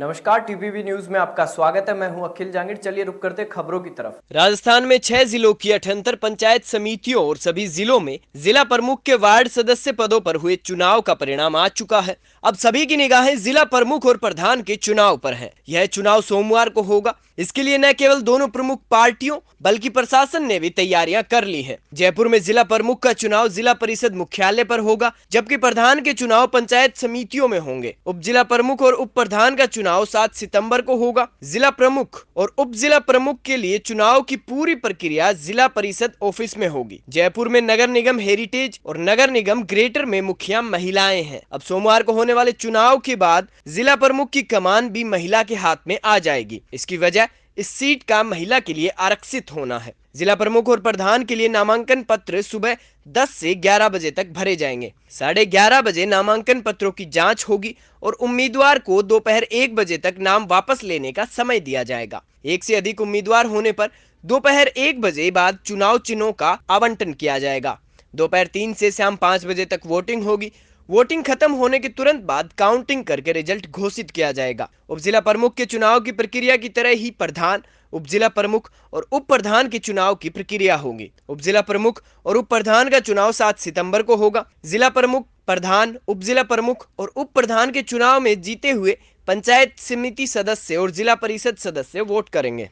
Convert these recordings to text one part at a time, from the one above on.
नमस्कार, TPV news में आपका स्वागत है। मैं हूं अखिल जांगिड़। चलिए रुक करते खबरों की तरफ। राजस्थान में 6 जिलों की 78 पंचायत समितियों और सभी जिलों में जिला प्रमुख के वार्ड सदस्य पदों पर हुए चुनाव का परिणाम आ चुका है। अब सभी की निगाहें जिला प्रमुख और प्रधान के चुनाव पर हैं। यह चुनाव सोमवार को होगा। इसके लिए न केवल दोनों प्रमुख पार्टियों बल्कि प्रशासन ने भी तैयारियां कर ली हैं। जयपुर में जिला प्रमुख का चुनाव जिला परिषद मुख्यालय पर होगा, जबकि प्रधान के चुनाव पंचायत समितियों में होंगे। उप जिला प्रमुख और उप प्रधान का चुनाव 7 सितंबर को होगा। जिला प्रमुख और उप जिला प्रमुख के लिए चुनाव की पूरी प्रक्रिया जिला परिषद ऑफिस में होगी। जयपुर में नगर निगम हेरिटेज और नगर निगम ग्रेटर में मुखिया महिलाएं हैं। अब सोमवार को होने वाले चुनाव के बाद जिला प्रमुख की कमान भी महिला के हाथ में आ जाएगी। इसकी वजह इस सीट का महिला के लिए आरक्षित होना है। जिला प्रमुख और प्रधान के लिए नामांकन पत्र सुबह 10 से 11 बजे तक भरे जाएंगे। 11:30 बजे नामांकन पत्रों की जांच होगी और उम्मीदवार को दोपहर 1 बजे तक नाम वापस लेने का समय दिया जाएगा। एक से अधिक उम्मीदवार होने पर दोपहर 1 बजे बाद चुनाव चिन्हों का आवंटन किया जाएगा। दोपहर 3 से शाम 5 बजे तक वोटिंग होगी। वोटिंग खत्म होने के तुरंत बाद काउंटिंग करके रिजल्ट घोषित किया जाएगा। उप जिला प्रमुख के चुनाव की प्रक्रिया की तरह ही प्रधान, उप जिला प्रमुख और उप प्रधान के चुनाव की प्रक्रिया होगी। उप जिला प्रमुख और उप प्रधान का चुनाव 7 सितंबर को होगा। जिला प्रमुख, प्रधान, उप जिला प्रमुख और उप प्रधान के चुनाव में जीते हुए पंचायत समिति सदस्य और जिला परिषद सदस्य वोट करेंगे।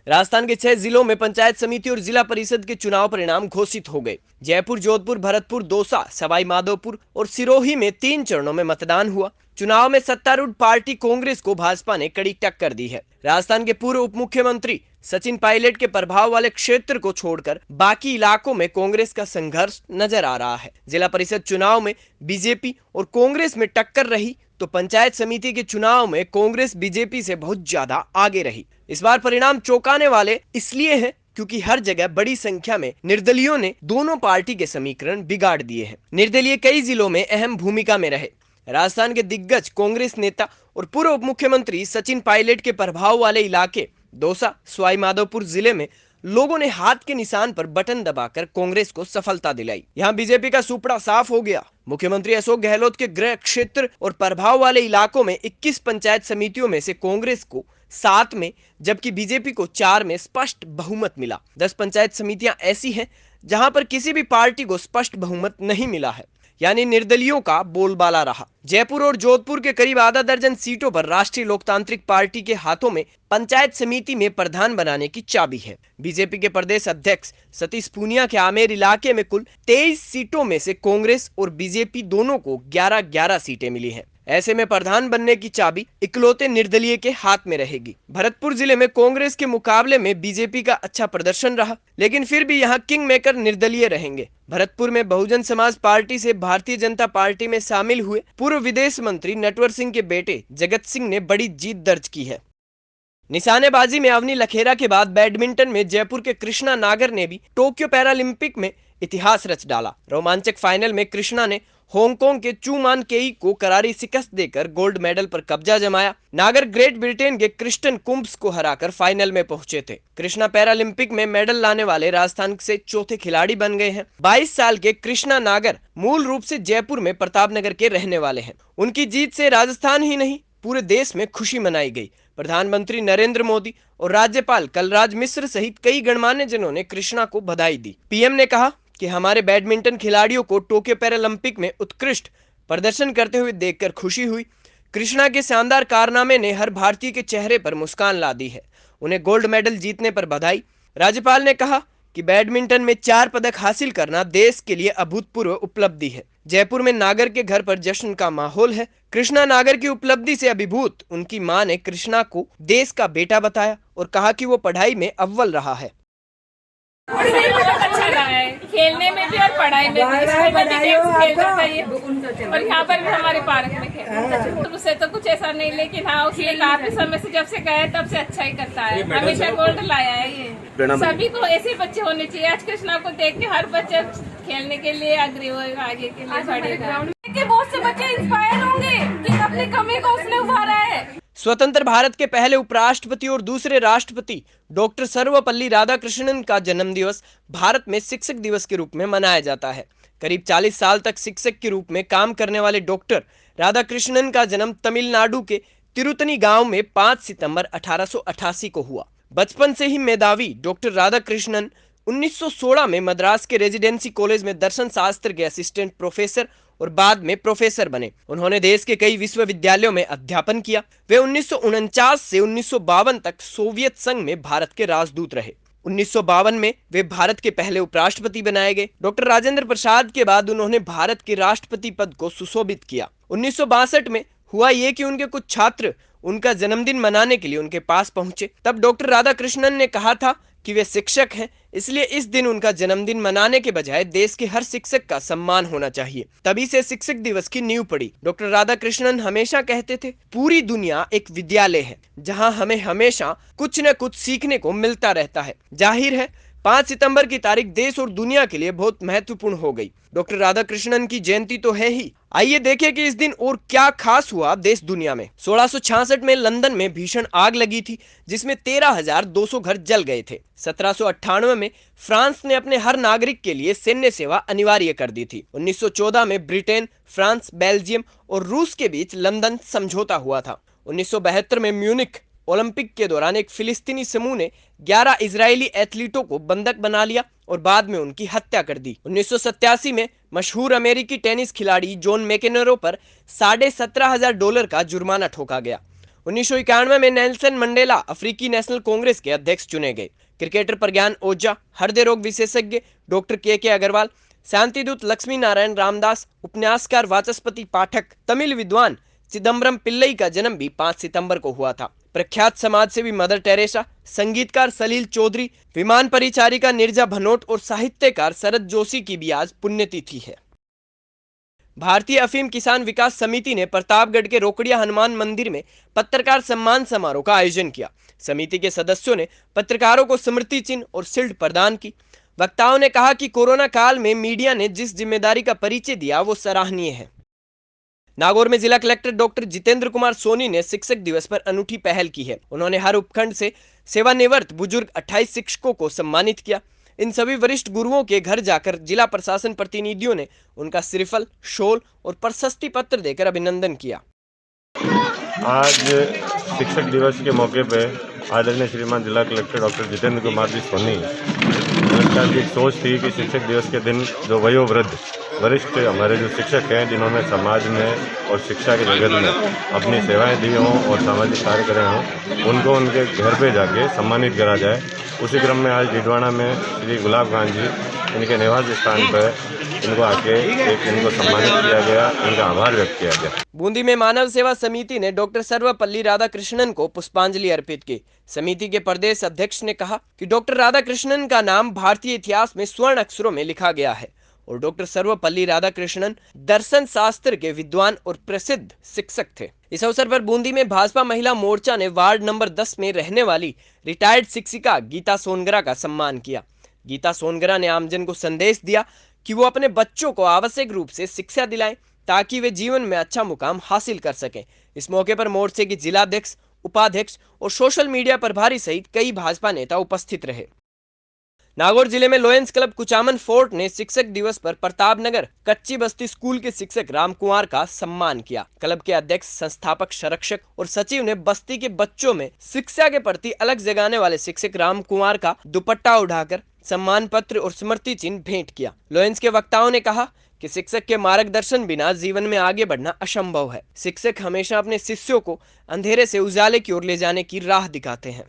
राजस्थान के 6 जिलों में पंचायत समिति और जिला परिषद के चुनाव परिणाम घोषित हो गए। जयपुर, जोधपुर, भरतपुर, दौसा, सवाई माधोपुर और सिरोही में 3 चरणों में मतदान हुआ। चुनाव में सत्तारूढ़ पार्टी कांग्रेस को भाजपा ने कड़ी टक्कर दी है। राजस्थान के पूर्व उप मुख्यमंत्री सचिन पायलट के प्रभाव वाले क्षेत्र को छोड़कर बाकी इलाकों में कांग्रेस का संघर्ष नजर आ रहा है। जिला परिषद चुनाव में बीजेपी और कांग्रेस में टक्कर रही तो पंचायत समिति के चुनाव में कांग्रेस बीजेपी से बहुत ज्यादा आगे रही। इस बार परिणाम चौंकाने वाले इसलिए हैं क्योंकि हर जगह बड़ी संख्या में निर्दलीयों ने दोनों पार्टी के समीकरण बिगाड़ दिए हैं। निर्दलीय कई जिलों में अहम भूमिका में रहे। राजस्थान के दिग्गज कांग्रेस नेता और पूर्व उप मुख्यमंत्री सचिन पायलट के प्रभाव वाले इलाके दौसा, सवाई माधोपुर जिले में लोगों ने हाथ के निशान पर बटन दबाकर कांग्रेस को सफलता दिलाई। यहां बीजेपी का सुपड़ा साफ हो गया। मुख्यमंत्री अशोक गहलोत के गृह क्षेत्र और प्रभाव वाले इलाकों में 21 पंचायत समितियों में से कांग्रेस को 7 में जबकि बीजेपी को 4 में स्पष्ट बहुमत मिला। 10 पंचायत समितियां ऐसी हैं जहां पर किसी भी पार्टी को स्पष्ट बहुमत नहीं मिला है, यानी निर्दलियों का बोलबाला रहा। जयपुर और जोधपुर के करीब आधा दर्जन सीटों पर राष्ट्रीय लोकतांत्रिक पार्टी के हाथों में पंचायत समिति में प्रधान बनाने की चाबी है। बीजेपी के प्रदेश अध्यक्ष सतीश पूनिया के आमेर इलाके में कुल 23 सीटों में से कांग्रेस और बीजेपी दोनों को 11-11 सीटें मिली हैं। ऐसे में प्रधान बनने की चाबी इकलौते निर्दलीय के हाथ में रहेगी। भरतपुर जिले में कांग्रेस के मुकाबले में बीजेपी का अच्छा प्रदर्शन रहा, लेकिन फिर भी यहाँ किंग मेकर निर्दलीय रहेंगे। भरतपुर में बहुजन समाज पार्टी से भारतीय जनता पार्टी में शामिल हुए पूर्व विदेश मंत्री नटवर सिंह के बेटे जगत सिंह ने बड़ी जीत दर्ज की है। निशानेबाजी में अवनी लखेरा के बाद बैडमिंटन में जयपुर के कृष्णा नागर ने भी टोक्यो पैरालंपिक में इतिहास रच डाला। रोमांचक फाइनल में कृष्णा ने हांगकांग के चू मान केई को करारी शिकस्त देकर गोल्ड मेडल पर कब्जा जमाया। नागर ग्रेट ब्रिटेन के क्रिस्टन कुम्ब्स को हराकर फाइनल में पहुंचे थे। कृष्णा पैरालंपिक में मेडल लाने वाले राजस्थान से चौथे खिलाड़ी बन गए हैं। 22 साल के कृष्णा नागर मूल रूप से जयपुर में प्रतापनगर के रहने वाले हैं। उनकी जीत से राजस्थान ही नहीं पूरे देश में खुशी मनाई गई। प्रधानमंत्री नरेंद्र मोदी और राज्यपाल कलराज मिश्र सहित कई गणमान्य जनों ने कृष्णा को बधाई दी। पीएम ने कहा कि हमारे बैडमिंटन खिलाड़ियों को टोक्यो पैरालंपिक में उत्कृष्ट प्रदर्शन करते हुए देखकर खुशी हुई। कृष्णा के शानदार कारनामे ने हर भारतीय के चेहरे पर मुस्कान ला दी है। उन्हें गोल्ड मेडल जीतने पर बधाई। राज्यपाल ने कहा कि बैडमिंटन में 4 पदक हासिल करना देश के लिए अभूतपूर्व उपलब्धि है। जयपुर में नागर के घर पर जश्न का माहौल है। कृष्णा नागर की उपलब्धि से अभिभूत उनकी मां ने कृष्णा को देश का बेटा बताया और कहा कि वो पढ़ाई में अव्वल रहा है। बहुत अच्छा रहा है, खेलने में भी और पढ़ाई में भी। और यहाँ पर भी हमारे पार्क में खेल उससे तो कुछ ऐसा नहीं, लेकिन हाँ उसने काफी समय से जब से गए तब से अच्छा ही करता है। हमेशा गोल्ड लाया है ये। सभी को ऐसे बच्चे होने चाहिए। आज कृष्णा को देख के हर बच्चा खेलने के लिए आगे के लिए बढ़ेगा। बहुत से बच्चे इंस्पायर होंगे कि अपनी कमी को उसने उभारा है। स्वतंत्र भारत के पहले उपराष्ट्रपति और दूसरे राष्ट्रपति डॉक्टर सर्वपल्ली राधाकृष्णन का जन्मदिवस भारत में शिक्षक दिवस के रूप में मनाया जाता है। करीब 40 साल तक शिक्षक के रूप में काम करने वाले डॉक्टर राधाकृष्णन का जन्म तमिलनाडु के तिरुतनी गांव में 5 सितंबर 1888 को हुआ। बचपन से ही मेधावी डॉक्टर राधाकृष्णन 1916 में मद्रास के रेजिडेंसी कॉलेज में दर्शन शास्त्र के असिस्टेंट प्रोफेसर और बाद में प्रोफेसर बने। उन्होंने देश के कई विश्वविद्यालयों में अध्यापन किया। वे 1949 से 1952 तक सोवियत संघ में भारत के राजदूत रहे। 1952 में वे भारत के पहले उपराष्ट्रपति बनाए गए। डॉक्टर राजेंद्र प्रसाद के बाद उन्होंने भारत के राष्ट्रपति पद को सुशोभित किया। 1962 में हुआ ये कि उनके कुछ छात्र उनका जन्मदिन मनाने के लिए उनके पास पहुंचे। तब डॉक्टर राधाकृष्णन ने कहा था कि वे शिक्षक हैं, इसलिए इस दिन उनका जन्मदिन मनाने के बजाय देश के हर शिक्षक का सम्मान होना चाहिए। तभी से शिक्षक दिवस की नींव पड़ी। डॉक्टर राधाकृष्णन हमेशा कहते थे, पूरी दुनिया एक विद्यालय है जहां हमें हमेशा कुछ न कुछ सीखने को मिलता रहता है। जाहिर है 5 सितंबर की तारीख देश और दुनिया के लिए बहुत महत्वपूर्ण हो गई। डॉक्टर राधाकृष्णन की जयंती तो है ही, आइए देखें कि इस दिन और क्या खास हुआ देश दुनिया में। 1666 में लंदन में भीषण आग लगी थी जिसमें 13,200 घर जल गए थे। 1798 में फ्रांस ने अपने हर नागरिक के लिए सैन्य सेवा अनिवार्य कर दी थी। 1914 में ब्रिटेन, फ्रांस, बेल्जियम और रूस के बीच लंदन समझौता हुआ था। 1972 में म्यूनिख ओलंपिक के दौरान एक फिलिस्तीनी समूह ने 11 इजरायली एथलीटों को बंधक बना लिया और बाद में उनकी हत्या कर दी। 1987 में मशहूर अमेरिकी टेनिस खिलाड़ी जॉन मैकेनरो पर $17,500 का जुर्माना ठोका गया। 1991 में नेल्सन मंडेला अफ्रीकी नेशनल कांग्रेस के अध्यक्ष चुने गए। क्रिकेटर प्रज्ञान ओझा, हृदय रोग विशेषज्ञ डॉक्टर के अग्रवाल, शांतिदूत लक्ष्मी नारायण रामदास, उपन्यासकार वाचस्पति पाठक, तमिल विद्वान चिदम्बरम पिल्लई का जन्म भी 5 सितंबर को हुआ था। प्रख्यात समाज सेवी मदर टेरेसा, संगीतकार सलील चौधरी, विमान परिचारिका नीरजा भनोट और साहित्यकार शरद जोशी की भी आज पुण्यतिथि है। भारतीय अफीम किसान विकास समिति ने प्रतापगढ़ के रोकड़िया हनुमान मंदिर में पत्रकार सम्मान समारोह का आयोजन किया। समिति के सदस्यों ने पत्रकारों को स्मृति चिन्ह और शील्ड प्रदान की। वक्ताओं ने कहा कि कोरोना काल में मीडिया ने जिस जिम्मेदारी का परिचय दिया वो सराहनीय है। नागौर में जिला कलेक्टर डॉक्टर जितेंद्र कुमार सोनी ने शिक्षक दिवस पर अनूठी पहल की है। उन्होंने हर उपखंड से सेवानिवृत्त बुजुर्ग 28 शिक्षकों को सम्मानित किया। इन सभी वरिष्ठ गुरुओं के घर जाकर जिला प्रशासन प्रतिनिधियों ने उनका श्रीफल, शॉल और प्रशस्ति पत्र देकर अभिनंदन किया। आज शिक्षक दिवस के मौके पर आदरणीय श्रीमान जिला कलेक्टर डॉक्टर जितेंद्र कुमार जी सोनी की सोच थी कि शिक्षक दिवस के दिन जो वयोवृद्ध वरिष्ठ हमारे जो शिक्षक हैं जिन्होंने समाज में और शिक्षा के जगत में अपनी सेवाएं दी हों और सामाजिक कार्य करे हों, उनको उनके घर पे जाके सम्मानित करा जाए। उसी क्रम में आज डिडवाना में श्री गुलाब खान जी इनके निवास स्थान पर इनको आके इनको सम्मानित किया गया, इनका आभार व्यक्त किया गया। बूंदी में मानव सेवा समिति ने डॉक्टर सर्वपल्ली राधाकृष्णन को पुष्पांजलि अर्पित की। समिति के प्रदेश अध्यक्ष ने कहा कि डॉक्टर राधाकृष्णन का नाम भारतीय इतिहास में स्वर्ण अक्षरों में लिखा गया है और डॉक्टर सर्वपल्ली राधाकृष्णन दर्शन शास्त्र के विद्वान और प्रसिद्ध शिक्षक थे। इस अवसर पर बूंदी में भाजपा महिला मोर्चा ने वार्ड नंबर 10 में रहने वाली रिटायर्ड शिक्षिका गीता सोनगरा का सम्मान किया। गीता सोनगरा ने आमजन को संदेश दिया कि वो अपने बच्चों को आवश्यक रूप से शिक्षा दिलाएं ताकि वे जीवन में अच्छा मुकाम हासिल कर सकें। इस मौके पर मोर्चे के जिलाध्यक्ष, उपाध्यक्ष और सोशल मीडिया प्रभारी सहित कई भाजपा नेता उपस्थित रहे। नागौर जिले में लॉयंस क्लब कुचामन फोर्ट ने शिक्षक दिवस पर प्रतापनगर कच्ची बस्ती स्कूल के शिक्षक राम कुमार का सम्मान किया। क्लब के अध्यक्ष, संस्थापक, संरक्षक और सचिव ने बस्ती के बच्चों में शिक्षा के प्रति अलग जगाने वाले शिक्षक राम कुमार का दुपट्टा उठाकर सम्मान पत्र और स्मृति चिन्ह भेंट किया। लॉयंस के वक्ताओं ने कहा कि शिक्षक के मार्गदर्शन बिना जीवन में आगे बढ़ना असंभव है। शिक्षक हमेशा अपने शिष्यों को अंधेरे से उजाले की ओर ले जाने की राह दिखाते हैं।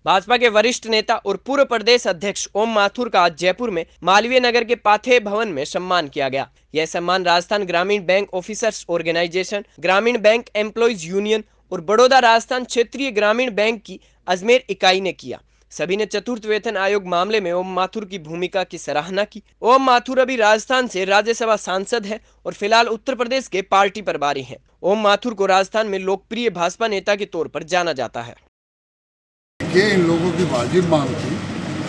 भाजपा के वरिष्ठ नेता और पूर्व प्रदेश अध्यक्ष ओम माथुर का आज जयपुर में मालवीय नगर के पाथेय भवन में सम्मान किया गया। यह सम्मान राजस्थान ग्रामीण बैंक ऑफिसर्स ऑर्गेनाइजेशन, ग्रामीण बैंक एम्प्लॉइज यूनियन और बड़ौदा राजस्थान क्षेत्रीय ग्रामीण बैंक की अजमेर इकाई ने किया। सभी ने चतुर्थ वेतन आयोग मामले में ओम माथुर की भूमिका की सराहना की। ओम माथुर अभी राजस्थान से राज्यसभा सांसद है और फिलहाल उत्तर प्रदेश के पार्टी प्रभारी हैं। ओम माथुर को राजस्थान में लोकप्रिय भाजपा नेता के तौर पर जाना जाता है। ये इन लोगों की वाजिब मांग थी।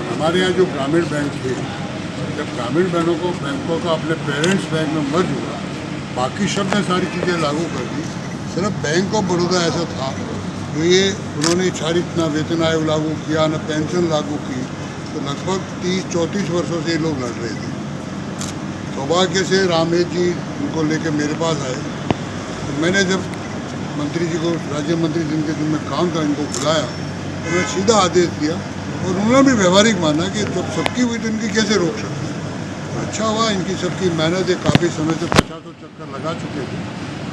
हमारे यहाँ जो ग्रामीण बैंक थे, जब ग्रामीण बैंकों का अपने पेरेंट्स बैंक में मर्ज हुआ, बाकी सब ने सारी चीज़ें लागू कर दी। सिर्फ बैंक ऑफ बड़ौदा ऐसा था जो ये उन्होंने सारी ना वेतन आयोग लागू किया, ना पेंशन लागू की। तो लगभग 30-34 वर्षों से ये लोग लड़ रहे थे। सौभाग्य से रामेश जी उनको लेके मेरे पास आए। तो मैंने जब मंत्री जी को, राज्य मंत्री जिनके जिनमें काम था, इनको बुलाया और मैं सीधा आदेश दिया और उन्होंने भी व्यवहारिक माना कि जब सबकी हुई तो इनकी कैसे रोक सकते हैं। अच्छा हुआ, इनकी सबकी मेहनत है, काफ़ी समय से 50 चक्कर लगा चुके थे।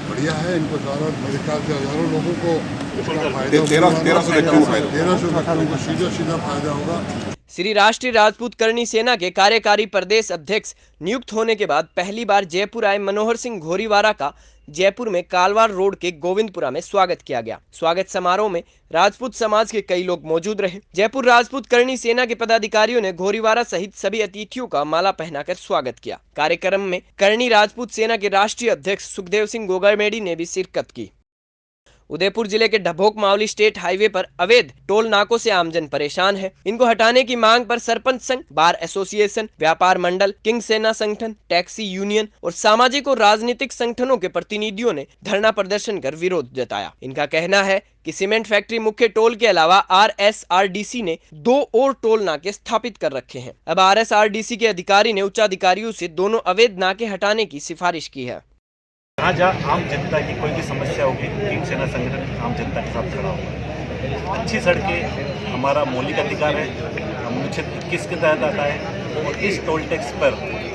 बढ़िया है, इनको सारा मेरे ख्याल से हज़ारों लोगों को इसका फायदा 1300 लोगों को सीधा फायदा होगा। श्री राष्ट्रीय राजपूत करणी सेना के कार्यकारी प्रदेश अध्यक्ष नियुक्त होने के बाद पहली बार जयपुर आए मनोहर सिंह घोरीवारा का जयपुर में कालवार रोड के गोविंदपुरा में स्वागत किया गया। स्वागत समारोह में राजपूत समाज के कई लोग मौजूद रहे। जयपुर राजपूत करणी सेना के पदाधिकारियों ने घोरीवारा सहित सभी अतिथियों का माला पहनाकर स्वागत किया। कार्यक्रम में करणी राजपूत सेना के राष्ट्रीय अध्यक्ष सुखदेव सिंह गोगामेडी ने भी शिरकत की। उदयपुर जिले के डभोक मावली स्टेट हाईवे पर अवैध टोल नाकों से आमजन परेशान है। इनको हटाने की मांग पर सरपंच संघ, बार एसोसिएशन, व्यापार मंडल, किंग सेना संगठन, टैक्सी यूनियन और सामाजिक और राजनीतिक संगठनों के प्रतिनिधियों ने धरना प्रदर्शन कर विरोध जताया। इनका कहना है कि सीमेंट फैक्ट्री मुख्य टोल के अलावा RSRDC ने 2 और टोल नाके स्थापित कर रखे हैं। अब RSRDC के अधिकारी ने उच्चाधिकारियों से दोनों अवैध नाके हटाने की सिफारिश की है। जहाँ आम जनता की कोई भी समस्या होगी, किंग सेना संगठन आम जनता के साथ खड़ा होगा। अच्छी सड़कें हमारा मौलिक अधिकार है, अनुच्छेद 21 के तहत आता है और इस टोल टैक्स पर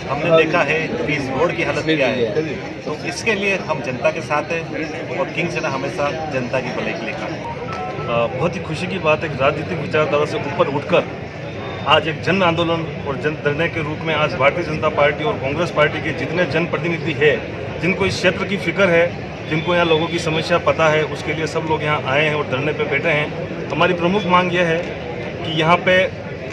हमने देखा है कि इस रोड की हालत क्या है, तो इसके लिए हम जनता के साथ हैं और किंग सेना हमेशा जनता की भलाई के लिए खड़ा है। बहुत ही खुशी की बात है कि राजनीतिक विचारधारा से ऊपर उठकर आज एक जन आंदोलन और जन धरने के रूप में आज भारतीय जनता पार्टी और कांग्रेस पार्टी के जितने जनप्रतिनिधि है, जिनको इस क्षेत्र की फिक्र है, जिनको यहाँ लोगों की समस्या पता है, उसके लिए सब लोग यहाँ आए हैं और धरने पे बैठे हैं। हमारी प्रमुख मांग यह है कि यहाँ पे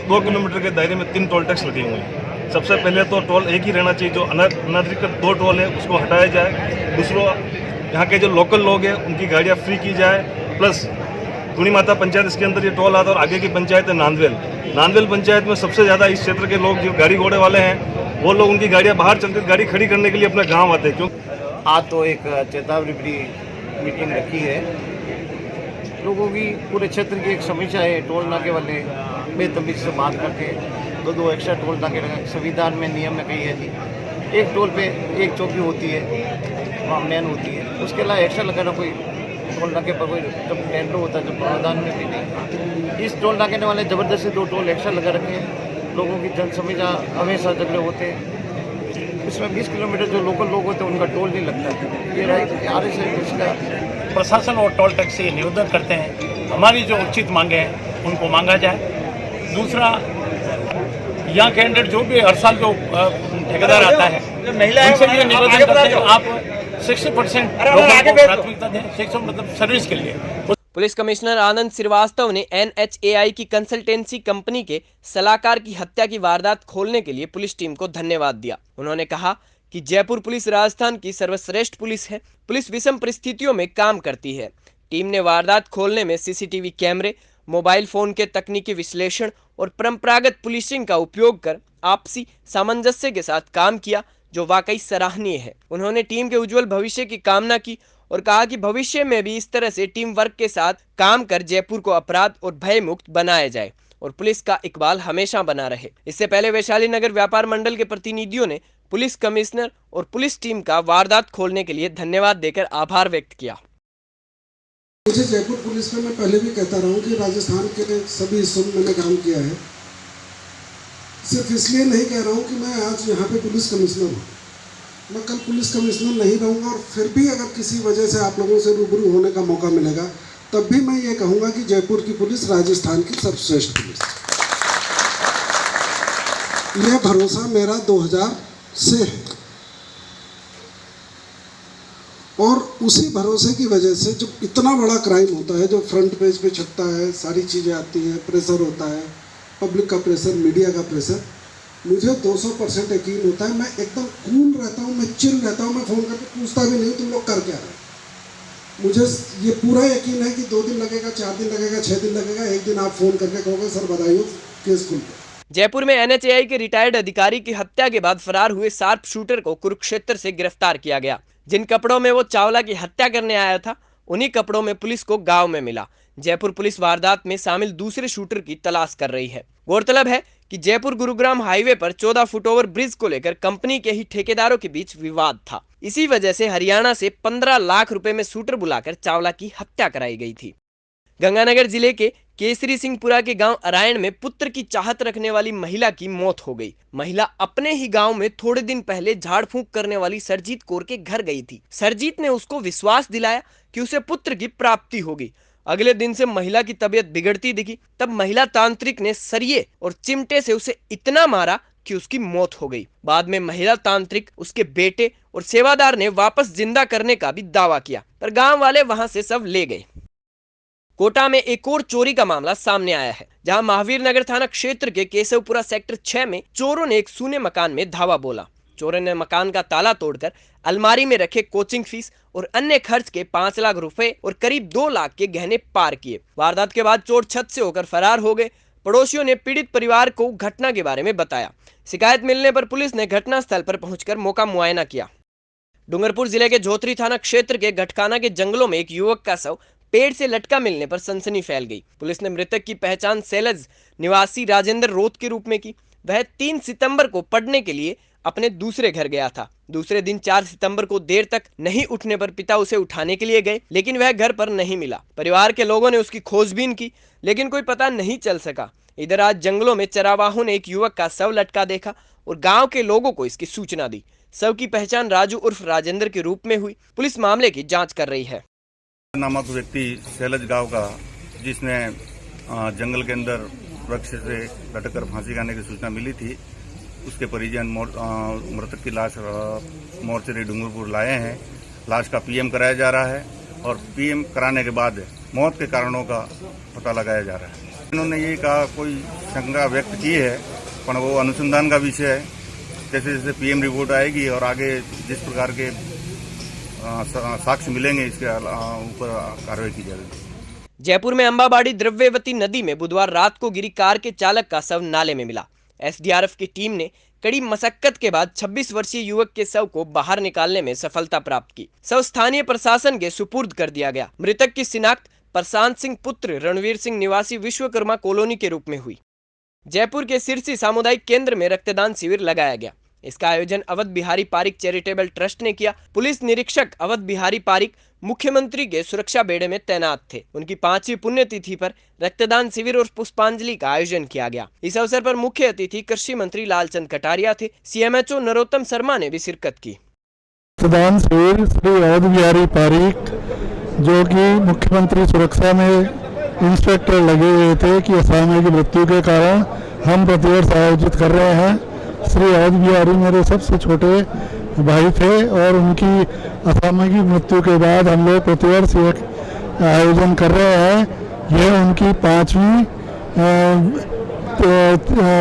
2 किलोमीटर के दायरे में 3 टोल टैक्स लगे हुए हैं। सबसे पहले तो टोल एक ही रहना चाहिए, जो अनधिकृत 2 टोल है उसको हटाया जाए। दूसरा, यहाँ के जो लोकल लोग हैं उनकी गाड़ियाँ फ्री की जाए। प्लस गुणी माता पंचायत इसके अंदर ये टोल आता है और आगे की पंचायत है नांदवेल पंचायत में सबसे ज़्यादा इस क्षेत्र के लोग जो गाड़ी घोड़े वाले हैं, वो लोग उनकी गाड़ियाँ बाहर चलकर गाड़ी खड़ी करने के लिए अपने गांव आते हैं। क्यों आज तो एक चेतावनी मीटिंग रखी है। लोगों की पूरे क्षेत्र की एक समस्या है, टोल नाके वाले बेतमीज से बात करके 2 एक्स्ट्रा टोल नाके लगा। संविधान में नियम में कही है कि एक टोल पे 1 चौकी होती है, वहाँ मैन होती है, उसके अलावा एक्स्ट्रा लगाना कोई टोल नाके पर कोई जब टेंडर होता है, जब प्रावधान में भी नहीं। इस टोल नाके वाले ज़बरदस्ती 2 टोल एक्स्ट्रा लगा रखे हैं। लोगों की जन समस्या हमेशा झगड़े होते हैं। इसमें 20 किलोमीटर जो लोकल लोग होते हैं उनका टोल नहीं लगता। ये RSRDC का प्रशासन और टोल टैक्स से निवेदन करते हैं, हमारी जो उचित मांगे हैं उनको मांगा जाए। दूसरा, यहाँ कैंडिडेट जो भी हर साल जो ठेकेदार आता है उनसे भी निवेदन करते हैं, आप 60% लोगों को प्राथमिकता दें, 60 मतलब सर्विस के लिए। पुलिस कमिश्नर आनंद श्रीवास्तव ने NHAI की कंसल्टेंसी कंपनी के सलाहकार की हत्या की वारदात खोलने के लिए पुलिस टीम को धन्यवाद दिया। उन्होंने कहा कि जयपुर पुलिस राजस्थान की सर्वश्रेष्ठ पुलिस है। पुलिस विषम परिस्थितियों में काम करती है। टीम ने वारदात खोलने में CCTV कैमरे, मोबाइल फोन के तकनीकी विश्लेषण और परंपरागत पुलिसिंग का उपयोग कर आपसी सामंजस्य के साथ काम किया, जो वाकई सराहनीय है। उन्होंने टीम के उज्जवल भविष्य की कामना की और कहा कि भविष्य में भी इस तरह से टीम वर्क के साथ काम कर जयपुर को अपराध और भय मुक्त बनाया जाए और पुलिस का इकबाल हमेशा बना रहे। इससे पहले वैशाली नगर व्यापार मंडल के प्रतिनिधियों ने पुलिस कमिश्नर और पुलिस टीम का वारदात खोलने के लिए धन्यवाद देकर आभार व्यक्त किया। मुझे जयपुर पुलिस में मैं पहले भी कहता रहा हूँ कि राजस्थान के सभी हिस्सों में मैंने काम किया है। सिर्फ इसलिए नहीं कह रहा हूँ कि मैं आज यहाँ पे पुलिस कमिश्नर हूँ, मैं कल पुलिस कमिश्नर नहीं रहूँगा और फिर भी अगर किसी वजह से आप लोगों से रूबरू होने का मौका मिलेगा तब भी मैं ये कहूँगा कि जयपुर की पुलिस राजस्थान की सर्वश्रेष्ठ पुलिस। यह भरोसा मेरा 2000 से है और उसी भरोसे की वजह से जो इतना बड़ा क्राइम होता है, जो फ्रंट पेज पे छपता है, सारी चीज़ें आती हैं, प्रेशर होता है, पब्लिक का प्रेशर, मीडिया का प्रेशर, मुझे 200% यकीन होता है। मैं एकदम कूल रहता हूँ, मैं चिल रहता हूँ, मैं फ़ोन करके पूछता भी नहीं तुम लोग कर क्या रहे। मुझे ये पूरा यकीन है कि 2 दिन लगेगा, 4 दिन लगेगा, 6 दिन लगेगा, एक दिन आप फ़ोन करके कहोगे सर बधाई हो, केस खुल गया। जयपुर में NHAI के रिटायर्ड अधिकारी की हत्या के बाद फरार हुए शार्प शूटर को कुरुक्षेत्र से गिरफ्तार किया गया। जिन कपड़ों में वो चावला की हत्या करने आया था, उन्हीं कपड़ों में पुलिस को गांव में मिला। जयपुर पुलिस वारदात में शामिल दूसरे शूटर की तलाश कर रही है। गौरतलब है कि जयपुर गुरुग्राम हाईवे पर 14 फुट ओवर ब्रिज को लेकर कंपनी के ही ठेकेदारों के बीच विवाद था। इसी वजह से हरियाणा से 15 लाख रुपए में शूटर बुलाकर चावला की हत्या कराई गई थी। गंगानगर जिले के केसरी सिंहपुरा के गांव अरायण में पुत्र की चाहत रखने वाली महिला की मौत हो गई। महिला अपने ही गांव में थोड़े दिन पहले झाड़ फूंक करने वाली सरजीत कौर के घर गई थी। सरजीत ने उसको विश्वास दिलाया कि उसे पुत्र की प्राप्ति होगी। अगले दिन से महिला की तबीयत बिगड़ती दिखी। तब महिला तांत्रिक ने सरिये और चिमटे से उसे इतना मारा कि उसकी मौत हो गई। बाद में महिला तांत्रिक, उसके बेटे और सेवादार ने वापस जिंदा करने का भी दावा किया, पर गांव वाले वहां से सब ले गए। कोटा में एक और चोरी का मामला सामने आया है, जहां महावीर नगर थाना क्षेत्र के केशवपुरा सेक्टर 6 में चोरों ने एक सूने मकान में धावा बोला। चोरों ने मकान का ताला तोड़कर अलमारी में रखे कोचिंग फीस और अन्य खर्च के 5 लाख रुपए और करीब 2 लाख के गहने पार किए। वारदात के बाद चोर छत से होकर फरार हो गए। पड़ोसियों ने पीड़ित परिवार को घटना के बारे में बताया। शिकायत मिलने पर पुलिस ने घटनास्थल पर पहुंचकर मौका मुआयना किया। डूंगरपुर जिले के झोतरी थाना क्षेत्र के घटकाना के जंगलों में एक युवक का शव पेड़ से लटका मिलने पर सनसनी फैल गई। पुलिस ने मृतक की पहचान सैलज निवासी राजेंद्र रोत के रूप में की। वह 3 सितंबर को पढ़ने के लिए अपने दूसरे घर गया था। दूसरे दिन 4 सितंबर को देर तक नहीं उठने पर पिता उसे उठाने के लिए गए, लेकिन वह घर पर नहीं मिला। परिवार के लोगों ने उसकी खोजबीन की, लेकिन कोई पता नहीं चल सका। इधर आज जंगलों में चरावाहों ने एक युवक का शव लटका देखा और गांव के लोगों को इसकी सूचना दी। शव की पहचान राजू उर्फ राजेंद्र के रूप में हुई। पुलिस मामले की जांच कर रही है। नामक व्यक्ति सैलज गांव का, जिसने जंगल के अंदर वृक्ष से लटकर फांसी खाने की सूचना मिली थी, उसके परिजन मृतक की लाश मोर्चरी डूंगरपुर लाए हैं। लाश का पीएम कराया जा रहा है और पीएम कराने के बाद मौत के कारणों का पता लगाया जा रहा है। इन्होंने ये कहा, कोई शंका व्यक्त की है, पर वो अनुसंधान का विषय है। जैसे जैसे पीएम रिपोर्ट आएगी और आगे जिस प्रकार के साक्ष्य मिलेंगे, इसके ऊपर कार्रवाई की जाएगी। जयपुर में अंबाबाड़ी द्रव्यवती नदी में बुधवार रात को गिरी कार के चालक का शव नाले में मिला। एसडीआरएफ की टीम ने कड़ी मशक्कत के बाद 26 वर्षीय युवक के शव को बाहर निकालने में सफलता प्राप्त की। शव स्थानीय प्रशासन के सुपुर्द कर दिया गया। मृतक की शिनाख्त प्रशांत सिंह पुत्र रणवीर सिंह निवासी विश्वकर्मा कॉलोनी के रूप में हुई। जयपुर के सिरसी सामुदायिक केंद्र में रक्तदान शिविर लगाया गया। इसका आयोजन अवध बिहारी पारिक चैरिटेबल ट्रस्ट ने किया। पुलिस निरीक्षक अवध बिहारी पारिक मुख्यमंत्री के सुरक्षा बेड़े में तैनात थे। उनकी 5वीं पुण्यतिथि पर रक्तदान शिविर और पुष्पांजलि का आयोजन किया गया। इस अवसर पर मुख्य अतिथि कृषि मंत्री लालचंद कटारिया थे। सीएमएचओ नरोत्तम शर्मा ने भी शिरकत की। रक्तदान शिविर श्री अवध बिहारी पारिक, जो कि मुख्यमंत्री सुरक्षा में इंस्पेक्टर लगे हुए थे कि असामयिक मृत्यु के कारण हम प्रतिवर्ष आयोजित कर रहे हैं। श्री अवध बिहारी मेरे सबसे छोटे भाई थे और उनकी असामयिक मृत्यु के बाद हम लोग प्रतिवर्ष एक आयोजन कर रहे हैं। यह उनकी 5वीं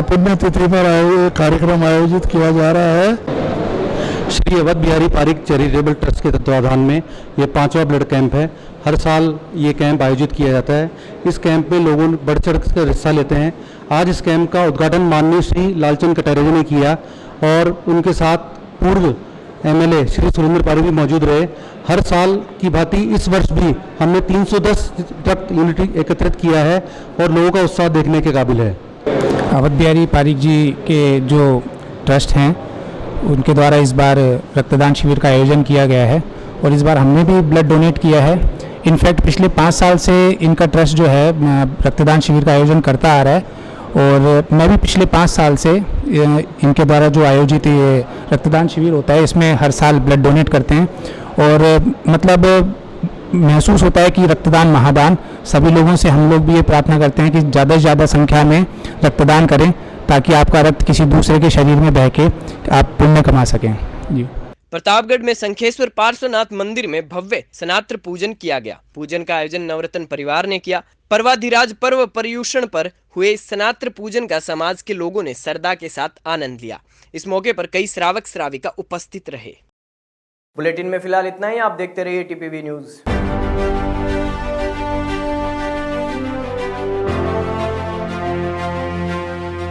पुण्यतिथि पर कार्यक्रम आयोजित किया जा रहा है। श्री अवध बिहारी पारिक चैरिटेबल ट्रस्ट के तत्वाधान में ये 5वां ब्लड कैंप है। हर साल ये कैंप आयोजित किया जाता है। इस कैंप में लोगों बढ़ चढ़ कर हिस्सा लेते हैं। आज इस कैंप का उद्घाटन माननीय श्री लालचंद कटारिया ने किया और उनके साथ पूर्व एमएलए श्री सुरेंद्र पारी भी मौजूद रहे। हर साल की भांति इस वर्ष भी हमने 310 रक्त यूनिट एकत्रित किया है और लोगों का उत्साह देखने के काबिल है। अवध बिहारी पारिक जी के जो ट्रस्ट हैं, उनके द्वारा इस बार रक्तदान शिविर का आयोजन किया गया है और इस बार हमने भी ब्लड डोनेट किया है। इनफैक्ट पिछले 5 साल से इनका ट्रस्ट जो है रक्तदान शिविर का आयोजन करता आ रहा है और मैं भी पिछले 5 साल से इनके द्वारा जो आयोजित ये रक्तदान शिविर होता है, इसमें हर साल ब्लड डोनेट करते हैं और मतलब महसूस होता है कि रक्तदान महादान। सभी लोगों से हम लोग भी ये प्रार्थना करते हैं कि ज़्यादा से ज़्यादा संख्या में रक्तदान करें ताकि आपका रक्त किसी दूसरे के शरीर में बह के आप पुण्य कमा सकें। जी। प्रतापगढ़ में शंखेश्वर पार्श्वनाथ मंदिर में भव्य सनात्र पूजन किया गया। पूजन का आयोजन नवरत्न परिवार ने किया। पर्वाधिराज पर्व पर्युषण पर हुए इस सनात्र पूजन का समाज के लोगों ने श्रद्धा के साथ आनंद लिया। इस मौके पर कई श्रावक श्राविका उपस्थित रहे। बुलेटिन में फिलहाल इतना ही। आप देखते रहिए टीपीवी न्यूज।